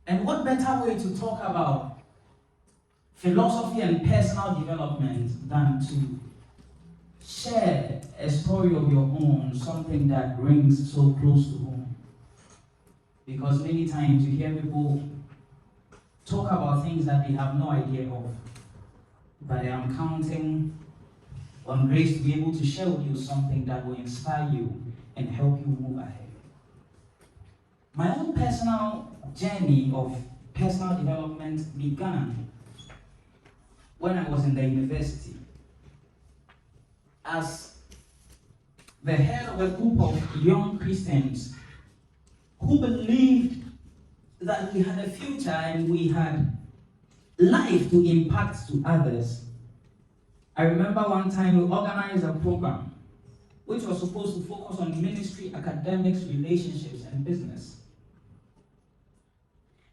And what better way to talk about philosophy and personal development than to share a story of your own, something that rings so close to home? Because many times you hear people talk about things that they have no idea of. But I am counting on grace to be able to share with you something that will inspire you and help you move ahead. My own personal journey of personal development began when I was in the university as the head of a group of young Christians who believed that we had a future and we had life to impact to others. I remember one time we organized a program which was supposed to focus on ministry, academics, relationships, and business.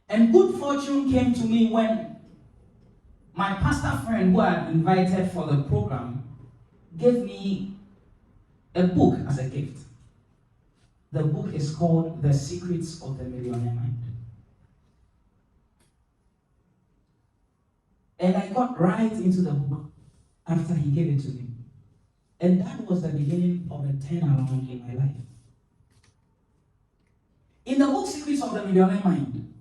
And good fortune came to me when my pastor friend who I had invited for the program gave me a book as a gift. The book is called The Secrets of the Millionaire Mind. And I got right into the book after he gave it to me. And that was the beginning of a turnaround in my life. In the book Secrets of the Millionaire Mind,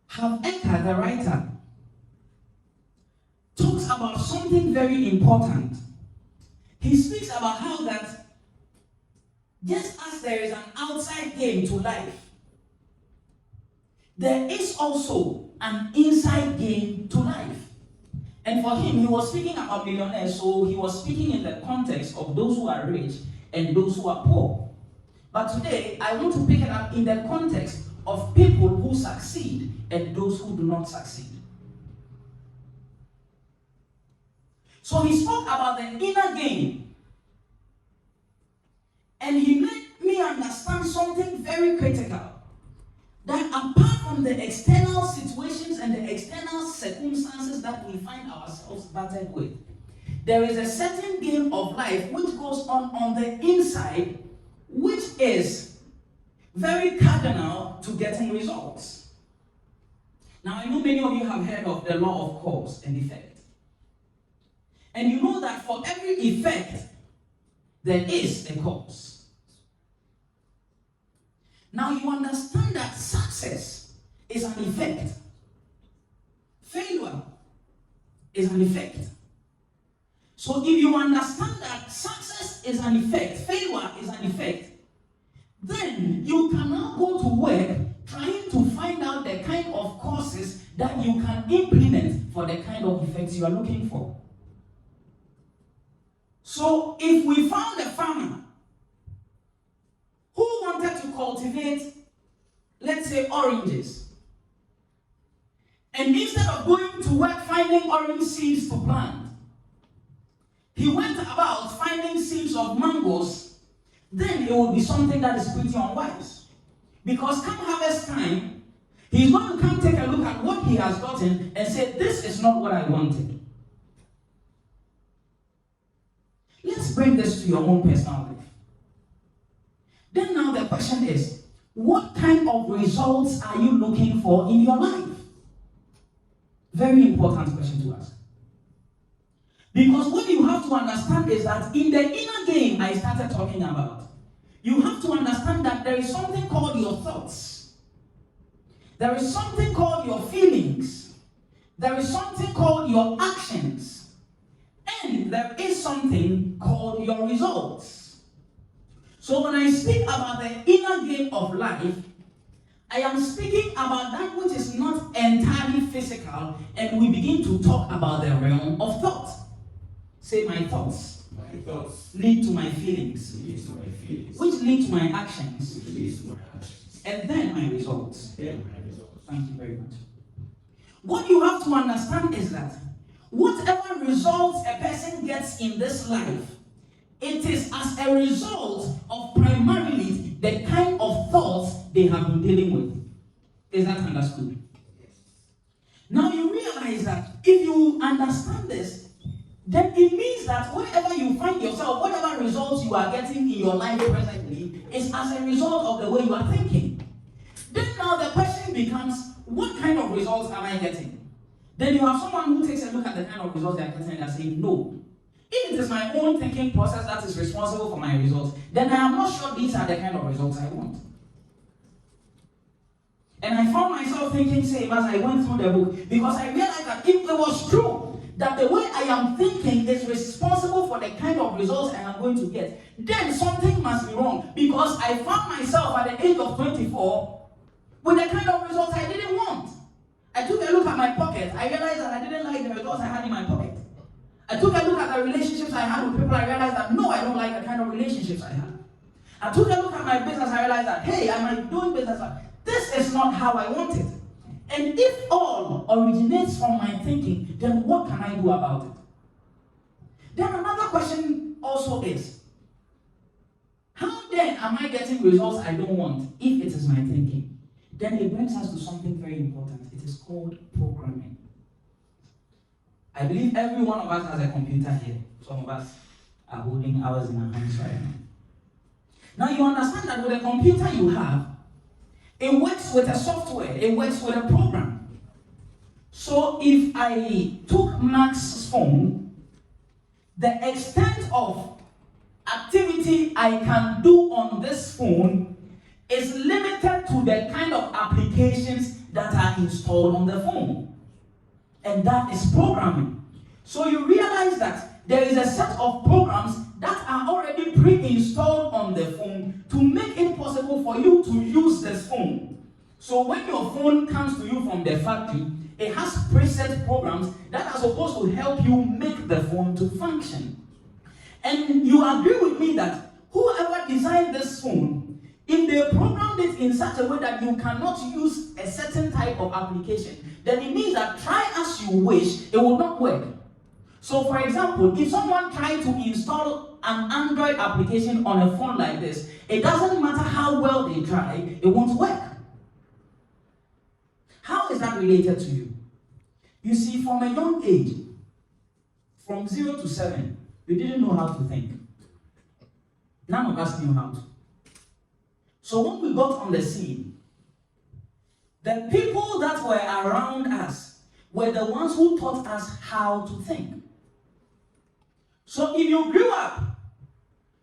Harv Eker, the writer, talks about something very important. He speaks about how that just as there is an outside game to life, there is also an inside game to life. And for him, he was speaking about millionaires, so he was speaking in the context of those who are rich and those who are poor. But today, I want to pick it up in the context of people who succeed and those who do not succeed. So he spoke about the inner game. And he made me understand something very critical. That apart from the external situations and the external circumstances that we find ourselves battered with, there is a certain game of life which goes on the inside, which is very cardinal to getting results. Now, I know many of you have heard of the law of cause and effect. And you know that for every effect, there is a cause. Now you understand that success is an effect. Failure is an effect. So if you understand that success is an effect, failure is an effect, then you can now go to work trying to find out the kind of causes that you can implement for the kind of effects you are looking for. So if we found a farmer who wanted to cultivate, let's say, oranges, and instead of going to work finding orange seeds to plant, he went about finding seeds of mangoes, then it would be something that is pretty unwise. Because come harvest time, he's going to come take a look at what he has gotten and say, this is not what I wanted. Let's bring this to your own personal life. Then now the question is, what kind of results are you looking for in your life? Very important question to ask. Because what you have to understand is that in the inner game I started talking about, you have to understand that there is something called your thoughts. There is something called your feelings. There is something called your actions. And there is something called your results. So when I speak about the inner game of life, I am speaking about that which is not entirely physical, and we begin to talk about the realm of thought. Say, my thoughts. My thoughts lead to my feelings. lead to my feelings. Which lead to my actions. Which leads to my actions. And then my results. Then my results. Thank you very much. What you have to understand is that whatever results a person gets in this life, it is as a result of primarily the kind of thoughts they have been dealing with. Is that understood? Yes. Now you realize that if you understand this, then it means that wherever you find yourself, whatever results you are getting in your life presently is as a result of the way you are thinking. Then now the question becomes, what kind of results am I getting? Then you have someone who takes a look at the kind of results they are getting and they are saying, no. If it is my own thinking process that is responsible for my results, then I am not sure these are the kind of results I want. And I found myself thinking same as I went through the book, because I realized that if it was true that the way I am thinking is responsible for the kind of results I am going to get, then something must be wrong, because I found myself at the age of 24 with the kind of results I didn't want. I took a look at my pocket. I realized that I didn't like the results I had in my pocket. I took a look at the relationships I had with people. I realized that no, I don't like the kind of relationships I had. I took a look at my business. I realized that, hey, am I doing business? This is not how I want it. And if all originates from my thinking, then what can I do about it? Then another question also is, how then am I getting results I don't want if it is my thinking? Then it brings us to something very important. It is called programming. I believe every one of us has a computer here. Some of us are holding ours in our hands right now. Now you understand that with a computer you have, it works with a software, it works with a program. So if I took Max's phone, the extent of activity I can do on this phone is limited to the kind of applications that are installed on the phone. And that is programming. So you realize that there is a set of programs that are already pre-installed on the phone to make it possible for you to use this phone. So when your phone comes to you from the factory, it has preset programs that are supposed to help you make the phone to function. And you agree with me that whoever designed this phone, if they programmed it in such a way that you cannot use a certain type of application, then it means that try as you wish, it will not work. So for example, if someone tried to install an Android application on a phone like this, it doesn't matter how well they try, it won't work. How is that related to you? You see, from a young age, from 0 to 7, we didn't know how to think. None of us knew how to. So when we got on the scene, the people that were around us were the ones who taught us how to think. So if you grew up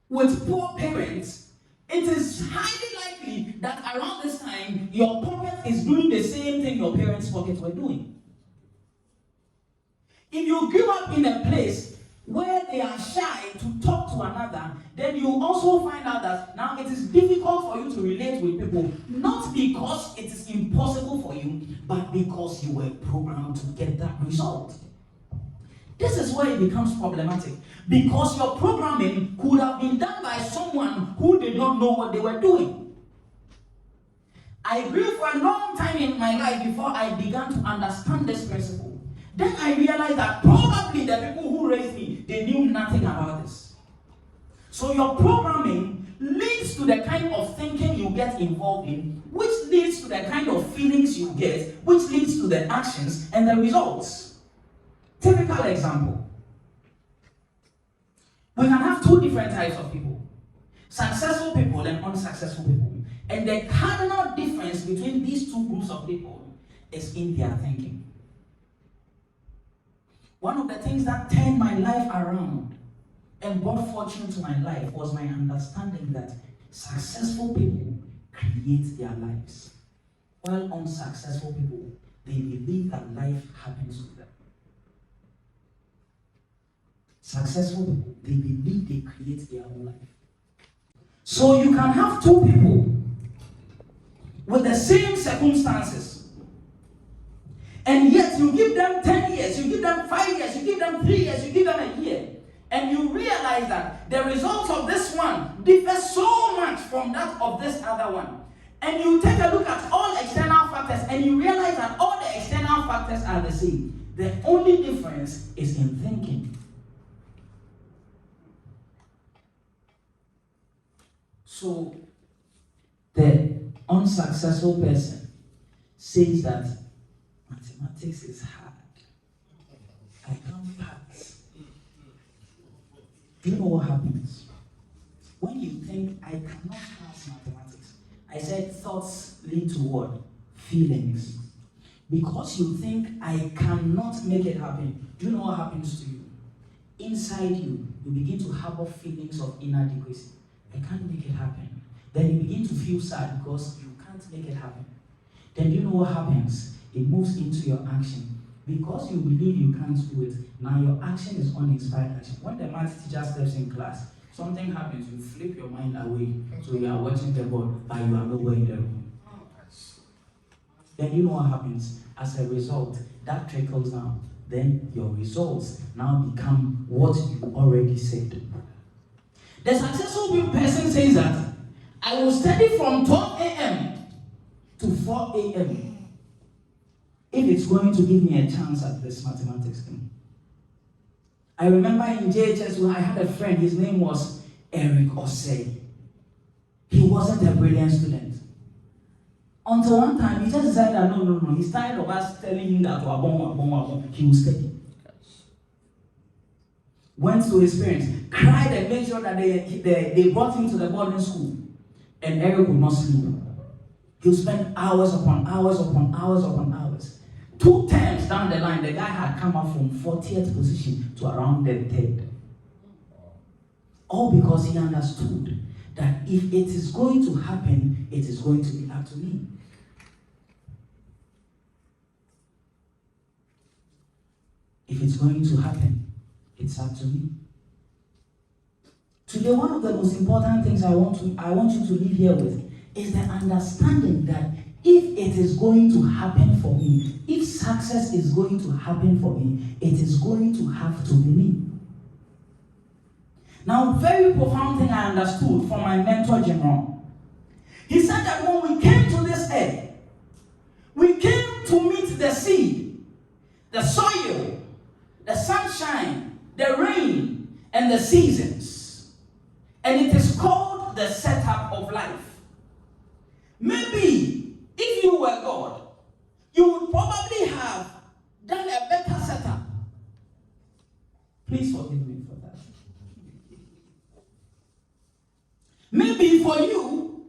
with poor parents, it is highly likely that around this time, your pocket is doing the same thing your parents' pockets were doing. If you grew up in a place where they are shy to talk to another, then you also find out that now it is difficult for you to relate with people, not because it is impossible for you, but because you were programmed to get that result. This is where it becomes problematic, because your programming could have been done by someone who did not know what they were doing. I grew for a long time in my life before I began to understand this principle. Then I realized that probably the people who raised me, they knew nothing about this. So your programming leads to the kind of thinking you get involved in, which leads to the kind of feelings you get, which leads to the actions and the results. Typical example. We can have two different types of people. Successful people and unsuccessful people. And the cardinal difference between these two groups of people is in their thinking. One of the things that turned my life around and brought fortune to my life was my understanding that successful people create their lives, while unsuccessful people, they believe that life happens to them. Successful people, they believe they create their own life. So you can have two people with the same circumstances, and yet you give them 10 years, you give them 5 years, you give them 3 years, you give them a year, and you realize that the results of this one differ so much from that of this other one. And you take a look at all external factors and you realize that all the external factors are the same. The only difference is in thinking. So the unsuccessful person says that mathematics is hard. I can't pass. Do you know what happens? When you think, I cannot pass mathematics, I said thoughts lead to what? Feelings. Because you think I cannot make it happen, do you know what happens to you? Inside you, you begin to harbor feelings of inadequacy. I can't make it happen. Then you begin to feel sad because you can't make it happen. Then you know what happens? It moves into your action. Because you believe you can't do it, now your action is uninspired action. When the math teacher steps in class, something happens, you flip your mind away. So you are watching the board, but you are nowhere in the room. Then you know what happens? As a result, that trickles down. Then your results now become what you already said. The successful person says that I will study from 12 a.m. to 4 a.m. if it's going to give me a chance at this mathematics thing. I remember in JHS when I had a friend, his name was Eric Osei. He wasn't a brilliant student. Until one time, he just decided that no. He's tired of us telling him that he will study. Went to his parents, cried and made sure that they brought him to the boarding school. And Eric would not sleep. He would spend hours upon hours upon hours upon hours. 2 terms down the line, the guy had come up from 40th position to around the 3rd. All because he understood that if it is going to happen, it is going to be up to me. If it's going to happen, it's up to me. Today, one of the most important things I want you to leave here with is the understanding that if it is going to happen for me, if success is going to happen for me, it is going to have to be me. Now, very profound thing I understood from my mentor, Jim Rohn. He said that when we came to this earth, we came to meet the seed, the soil, the sunshine, the rain, and the seasons. And it is called the setup of life. Maybe if you were God, you would probably have done a better setup. Please forgive me for that. Maybe for you,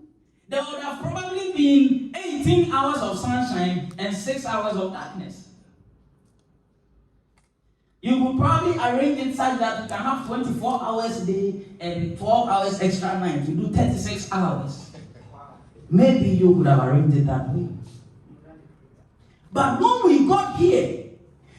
there would have probably been 18 hours of sunshine and 6 hours of darkness. You could probably arrange it such that you can have 24 hours a day and 12 hours extra night. You do 36 hours. Maybe you could have arranged it that way. But when we got here,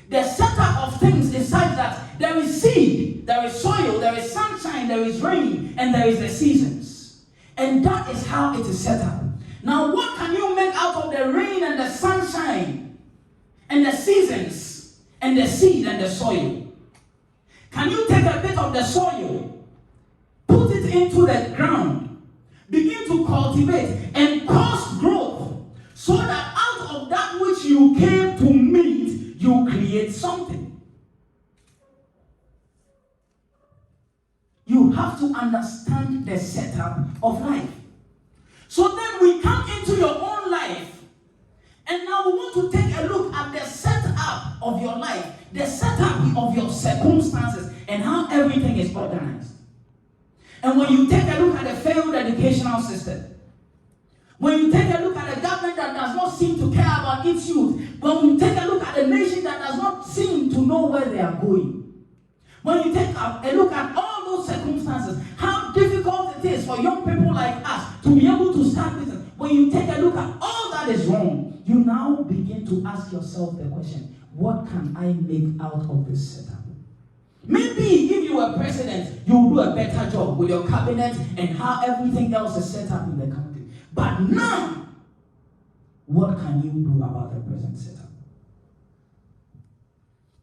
the setup of things is such that there is seed, there is soil, there is sunshine, there is rain, and there is the seasons. And that is how it is set up. Now, what can you make out of the rain and the sunshine and the seasons and the seed and the soil? Can you take a bit of the soil, put it into the ground, begin to cultivate and cause growth, so that out of that which you came to meet, you create something? You have to understand the setup of life. So then we come into your own life, and now we want to take a look at the setup of your life, the setup of your circumstances, and how everything is organized. And when you take a look at the failed educational system, when you take a look at a government that does not seem to care about its youth, when you take a look at a nation that does not seem to know where they are going, when you take a look at all those circumstances, how difficult it is for young people like us to be able to start business, when you take a look at all that is wrong, you now begin to ask yourself the question, what can I make out of this setup? Maybe if you were president, you would do a better job with your cabinet and how everything else is set up in the country. But now, what can you do about the present setup?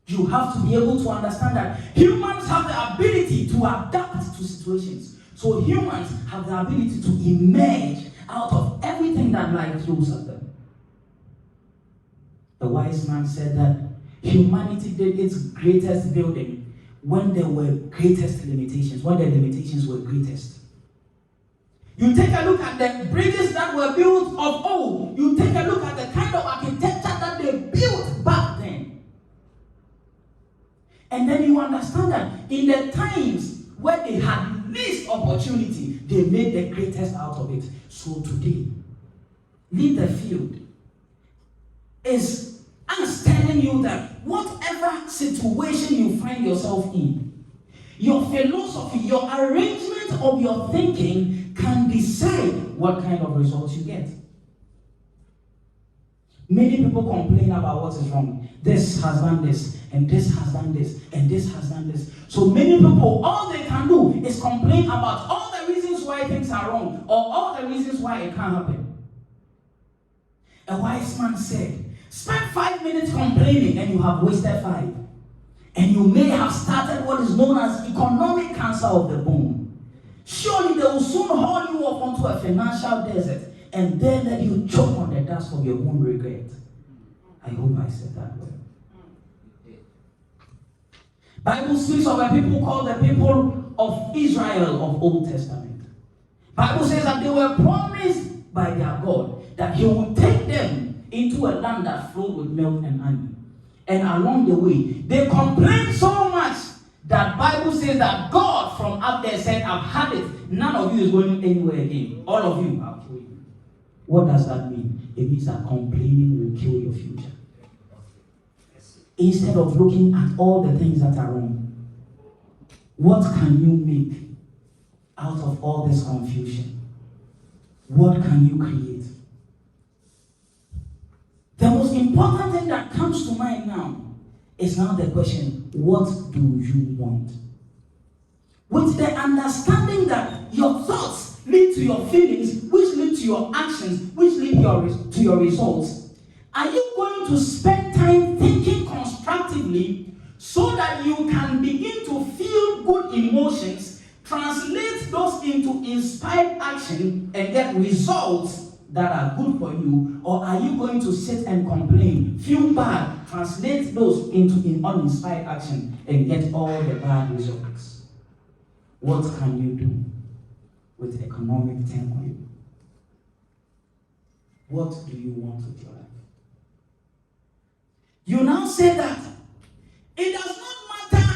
You have to be able to understand that humans have the ability to adapt to situations. So humans have the ability to emerge out of everything that life throws at them. The wise man said that humanity did its greatest building when there were greatest limitations, when the limitations were greatest. You take a look at the bridges that were built of old. You take a look at the kind of architecture that they built back then. And then you understand that in the times where they had least opportunity, they made the greatest out of it. So today, leave the field is you that whatever situation you find yourself in, your philosophy, your arrangement of your thinking can decide what kind of results you get. Many people complain about what is wrong. This has done this, and this has done this, and this has done this. So many people, all they can do is complain about all the reasons why things are wrong, or all the reasons why it can't happen. A wise man said, spend 5 minutes complaining and you have wasted 5. And you may have started what is known as economic cancer of the bone. Surely they will soon haul you off onto a financial desert and then let you choke on the dust of your own regret. I hope I said that well. Bible speaks of a people called the people of Israel of Old Testament. Bible says that they were promised by their God that he would take them into a land that flowed with milk and honey. And along the way, they complained so much that Bible says that God from up there said, I've had it. None of you is going anywhere again. All of you are killed. What does that mean? It means that complaining will kill your future. Instead of looking at all the things that are wrong, what can you make out of all this confusion? What can you create? The most important thing that comes to mind now is now the question, what do you want? With the understanding that your thoughts lead to your feelings, which lead to your actions, which lead to your results, are you going to spend time thinking constructively so that you can begin to feel good emotions, translate those into inspired action, and get results that are good for you? Or are you going to sit and complain, feel bad, translate those into uninspired action, and get all the bad results? What can you do with economic turmoil? What do you want with your life? You now say that it does not matter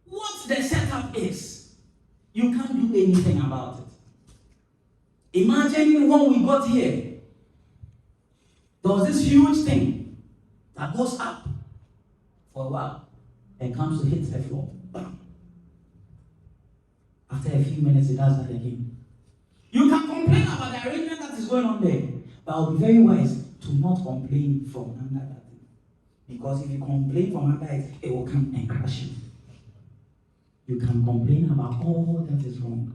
what the setup is. You can't do anything about it. Imagine when we got here, there was this huge thing that goes up for a while and comes to hit the floor. Bam. After a few minutes, it does that again. You can complain about the arrangement that is going on there, but I'll be very wise to not complain from under that thing. Because if you complain from under it, it will come and crush you. You can complain about all that is wrong.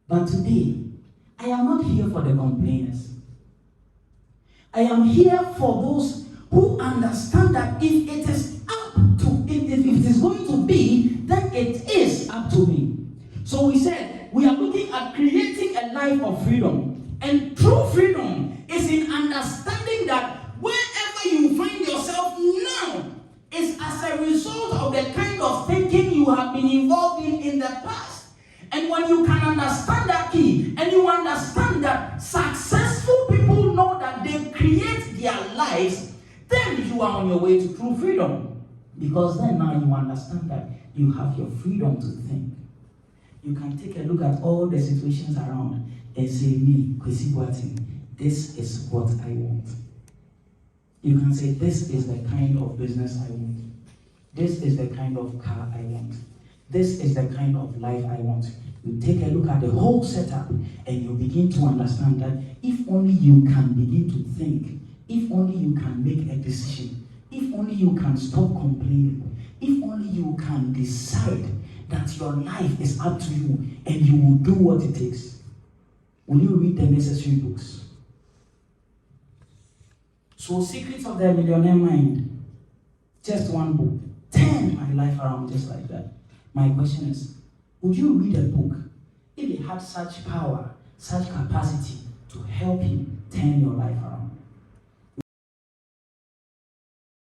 But today, I am not here for the complainers. I am here for those who understand that if it is if it is going to be, then it is up to me. So we said we are looking at creating a life of freedom. And true freedom is in understanding that wherever you find yourself now is as a result of the kind of thinking you have been involved in the past. And when you can understand that key, and you understand that successful people know that they create their lives, then you are on your way to true freedom. Because then now you understand that you have your freedom to think. You can take a look at all the situations around and say, me, Kwesi Boateng, this is what I want. You can say, this is the kind of business I want. This is the kind of car I want. This is the kind of life I want. You take a look at the whole setup and you begin to understand that if only you can begin to think, if only you can make a decision, if only you can stop complaining, if only you can decide that your life is up to you and you will do what it takes, will you read the necessary books? So, Secrets of the Millionaire Mind, just one book, turn my life around just like that. My question is, would you read a book if it had such power, such capacity to help you turn your life around?